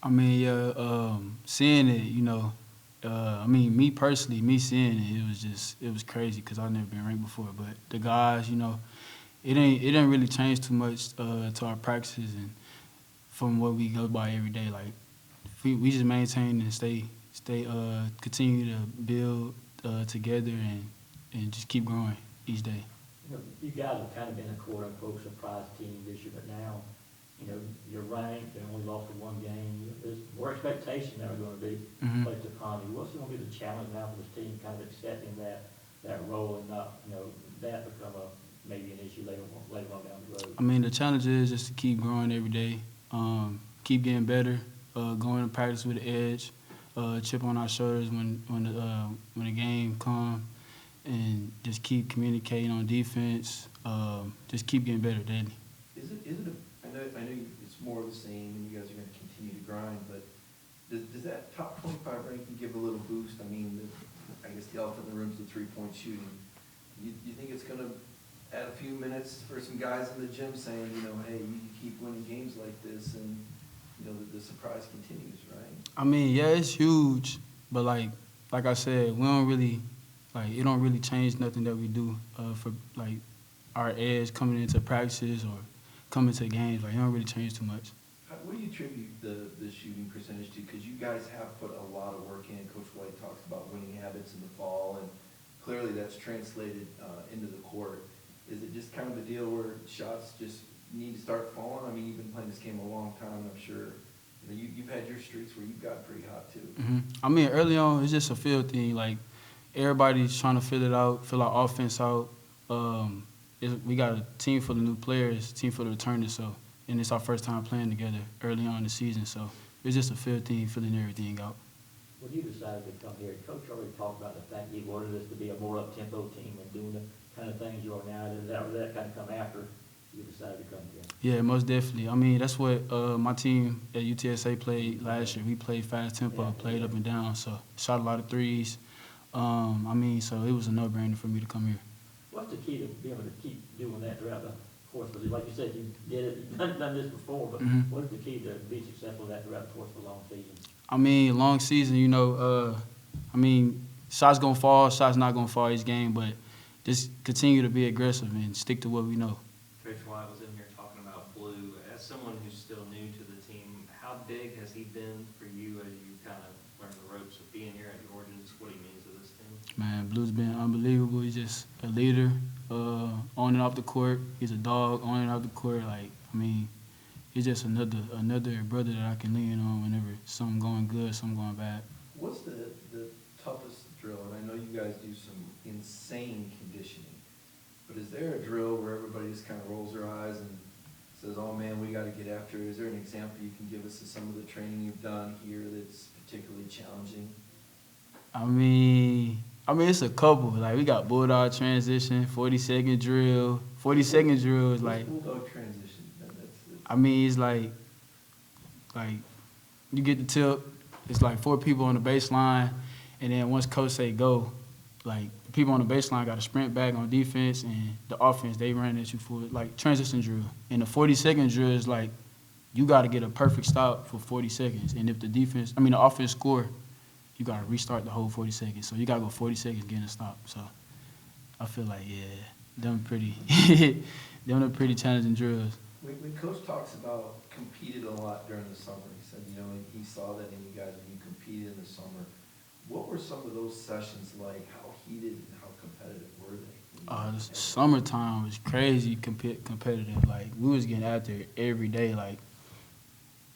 I mean, yeah, seeing it, I mean, me personally, me seeing it, it was crazy because I've never been ranked before. But the guys, it didn't really change too much to our practices and from what we go by every day. Like, we just maintain and continue to build together and just keep growing each day. You guys have kind of been a quote-unquote surprise team this year, but now, you're ranked and only lost in one game. There's more expectation that are going to be Mhm. placed upon you. What's going to be the challenge now for this team, kind of accepting that role and not, that become maybe an issue later on down the road? I mean, the challenge is just to keep growing every day, keep getting better, going to practice with the edge, chip on our shoulders when the game comes, and just keep communicating on defense. Just keep getting better daily. It's more of the same, and you guys are going to continue to grind, but does that top 25 ranking give a little boost? I mean, I guess the elephant in the room is the three-point shooting. You think it's going to add a few minutes for some guys in the gym saying, hey, you can keep winning games like this, and the surprise continues, right? I mean, yeah, it's huge, but like I said, we don't really it don't really change nothing that we do for like our edge coming into practices or coming to games. Like, it don't really change too much. What do you attribute the shooting percentage to? Because you guys have put a lot of work in. Coach White talks about winning habits in the fall, and clearly that's translated into the court. Is it just kind of a deal where shots just need to start falling? I mean, you've been playing this game a long time, and I'm sure you've had your streaks where you've got pretty hot too. Mm-hmm. I mean, early on, it's just a feel thing. Like, everybody's trying to fill our offense out. We got a team full of new players, team full of returners, and it's our first time playing together early on in the season. So it's just a feel thing, filling everything out. When you decided to come here, Coach already talked about the fact he wanted us to be a more up-tempo team and doing the kind of things you are now. Did that kind of come after you decided to come here? Yeah, most definitely. I mean, that's what my team at UTSA played last year. We played fast tempo, played up and down, so shot a lot of threes. I mean, so it was a no-brainer for me to come here. What's the key to being able to keep doing that throughout the course? Because like you said, you did it, you've done this before, but what is the key to be successful at that throughout the course of a long season? I mean, long season, I mean, shots gonna fall, shots not gonna fall each game, but just continue to be aggressive and stick to what we know. Coach White was in here talking about Blue. As someone who's still new to the team, how big has he been for you as you kind of learn the ropes of being here at Georgians? What he means to this team? Man, Blue's been unbelievable. He's just a leader on and off the court. He's a dog on and off the court. Like, I mean, he's just another brother that I can lean on whenever something going good, something going bad. What's the toughest drill? And I know you guys do some insane conditioning, but is there a drill where everybody just kind of rolls their eyes and says, oh man, we got to get after it? Is there an example you can give us of some of the training you've done here that's particularly challenging? I mean, it's a couple. Like, we got Bulldog transition, 40-second drill. 40-second drill is like, Bulldog transition? I mean, it's like you get the tip, it's like 4 people on the baseline, and then once coach say go, like, the people on the baseline got to sprint back on defense, and the offense, they run at you for, like, transition drill. And the 40-second drill is like, you got to get a perfect stop for 40 seconds. And if the offense score, you got to restart the whole 40 seconds. So you got to go 40 seconds getting a stop. So I feel like, yeah, them are pretty challenging drills. When Coach talks about competed a lot during the summer, he said, he saw that in you guys when you competed in the summer. What were some of those sessions like? How heated and how competitive were they? The summertime was crazy competitive. Like, we was getting out there every day. Like,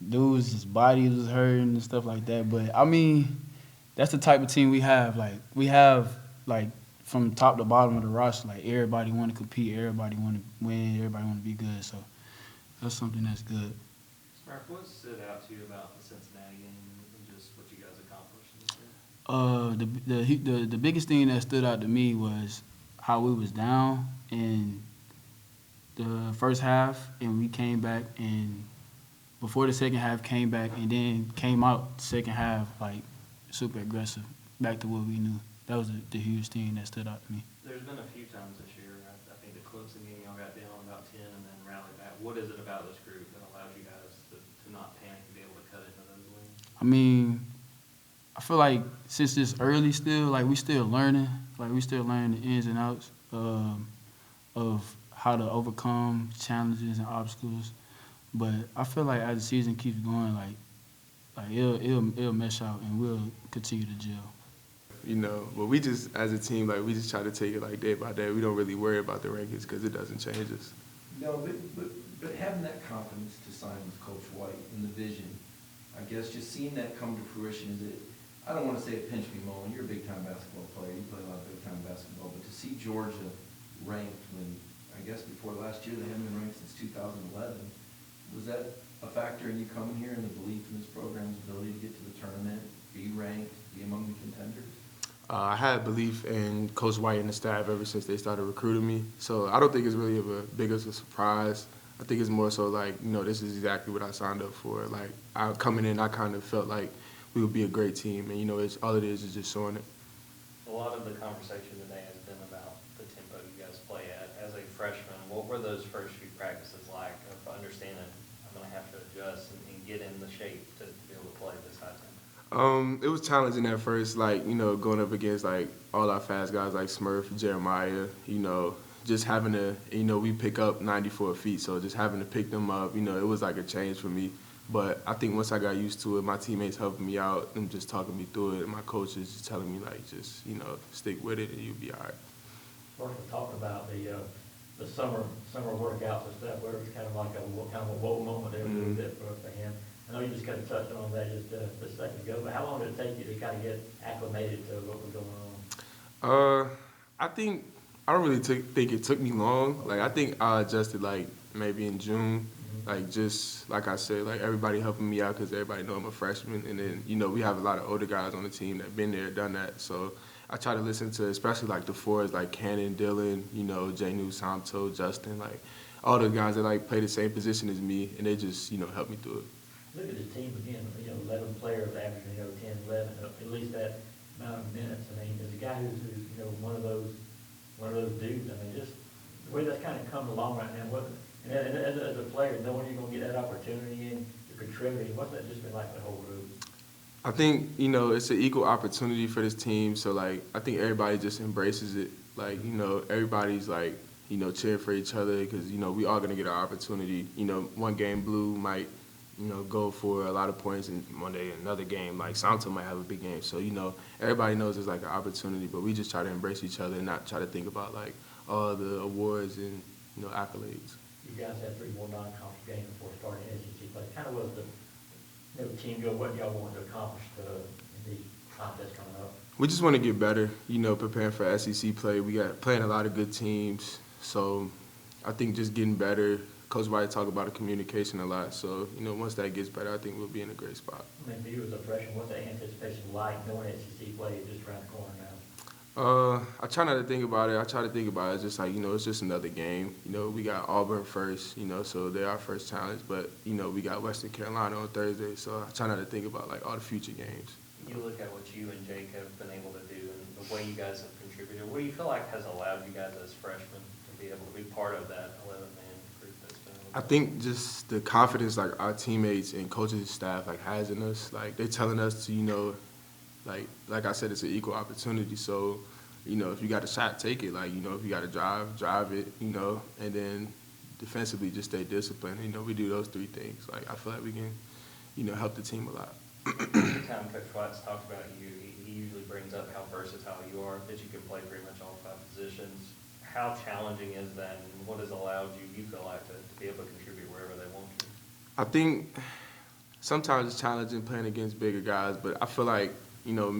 dudes, his bodies was hurting and stuff like that. But, I mean, that's the type of team we have. Like, from top to bottom of the roster, like, everybody want to compete, everybody want to win, everybody want to be good. So that's something that's good. Smurf, what stood out to you about the Cincinnati game and just what you guys accomplished this year? The biggest thing that stood out to me was how we was down in the first half, and we came back, and before the second half came back, and then came out the second half like super aggressive, back to what we knew. That was the huge thing that stood out to me. There's been a few times this year. I think the Clemson game, y'all got down about 10 and then rallied back. What is it about this group that allows you guys to not panic and be able to cut into those wins? I mean, I feel like since it's early still, like we still learning. Like we still learning the ins and outs of how to overcome challenges and obstacles. But I feel like as the season keeps going, like it'll mesh out and we'll continue to gel. You know, but we just, as a team, like, we just try to take it, like, day by day. We don't really worry about the rankings because it doesn't change us. No, but having that confidence to sign with Coach White and the vision, I guess just seeing that come to fruition, is it, I don't want to say a pinch me moment, you're a big-time basketball player, you play a lot of big-time basketball, but to see Georgia ranked when, I guess before last year, they haven't been ranked since 2011, was that a factor in you coming here and the belief in this program's ability to get to the tournament, be ranked, be among the contenders? I had belief in Coach White and the staff ever since they started recruiting me. So I don't think it's really big of a surprise. I think it's more so like, you know, this is exactly what I signed up for. Like, coming in, I kind of felt like we would be a great team. And, you know, all it is just showing it. A lot of the conversation today has been about the tempo you guys play at. As a freshman, what were those first few practices like of understanding I'm going to have to adjust and get in the shape to be able to play this high tempo? It was challenging at first, like, you know, going up against, like, all our fast guys like Smurf, Jeremiah, you know, just having to, you know, we pick up 94 feet, so just having to pick them up, you know, it was like a change for me. But I think once I got used to it, my teammates helping me out and just talking me through it, and my coaches just telling me, like, just, you know, stick with it and you'll be all right. First, we're talking about the summer workouts and stuff, where it was kind of like a whoa moment there a little bit for him. I know you just kind of touched on that just a second ago, but how long did it take you to kind of get acclimated to what was going on? I don't really think it took me long. Like, I think I adjusted, like, maybe in June. Like, just, like I said, like, everybody helping me out because everybody know I'm a freshman. And then, you know, we have a lot of older guys on the team that been there, done that. So I try to listen to, especially, like, the fours, like Cannon, Dylan, you know, Janu, Samto, Justin, like, all the guys that, like, play the same position as me. And they just, you know, help me through it. Look at this team again, 11 players averaging, 10, 11, at least that amount of minutes. I mean, as a guy who's one of those dudes, I mean, just the way that's kind of come along right now, and as a player, knowing you're going to get that opportunity and you're contributing, what's that just been like the whole group? I think, you know, it's an equal opportunity for this team. So, like, I think everybody just embraces it. Like, you know, everybody's, like, you know, cheering for each other because, you know, we all going to get our opportunity. You know, one game Blue might, you know, go for a lot of points, and one day another game, like, Santo might have a big game. So, you know, everybody knows it's like an opportunity, but we just try to embrace each other and not try to think about, like, all the awards and, you know, accolades. You guys had 3 more non-conference games before starting SEC play. Kind of was the team go, what y'all wanted to accomplish in the contest coming up? We just want to get better, you know, preparing for SEC play. We got playing a lot of good teams, so I think just getting better. Coach White talk about the communication a lot, so, you know, once that gets better, I think we'll be in a great spot. I mean, for you as a freshman, what's that anticipation like knowing SEC play is just around the corner now? I try not to think about it. I try to think about it just like, you know, it's just another game. You know, we got Auburn first, you know, so they're our first challenge. But, you know, we got Western Carolina on Thursday, so I try not to think about, like, all the future games. You look at what you and Jake have been able to do and the way you guys have contributed. What do you feel like has allowed you guys as freshmen to be able to be part of that 11-man group that's been able to? I think just the confidence, like, our teammates and coaches, staff, like, has in us. Like, they're telling us to, you know, like I said, it's an equal opportunity. So, you know, if you got a shot, take it. Like, you know, if you got to drive it, you know, and then defensively just stay disciplined. You know, we do those 3 things. Like, I feel like we can, you know, help the team a lot. Every time Coach White's talked about you, he usually brings up how versatile you are, that you can play pretty much all 5 positions. How challenging is that, and what has allowed you feel like, to be able to contribute wherever they want you? I think sometimes it's challenging playing against bigger guys, but I feel like, you know,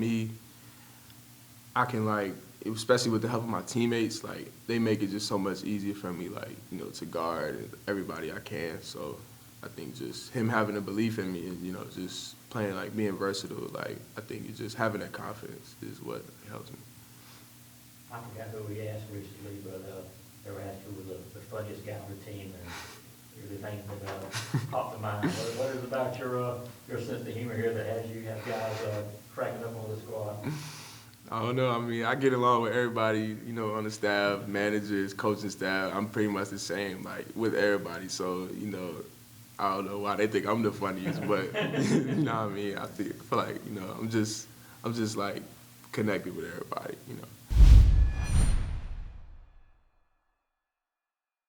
I can, like, especially with the help of my teammates, like, they make it just so much easier for me, like, you know, to guard everybody I can. So I think just him having a belief in me and, you know, just playing, like, being versatile, like, I think it's just having that confidence is what helps me. I forgot who we asked recently, but they were asked who was the funniest guy on the team, and everything that popped to mind. What is it about your sense of humor here that has you have guys cracking up on the squad? I don't know. I mean, I get along with everybody, you know, on the staff, managers, coaching staff. I'm pretty much the same, like, with everybody. So, you know, I don't know why they think I'm the funniest, but you know what I mean. I feel like I'm just like connected with everybody.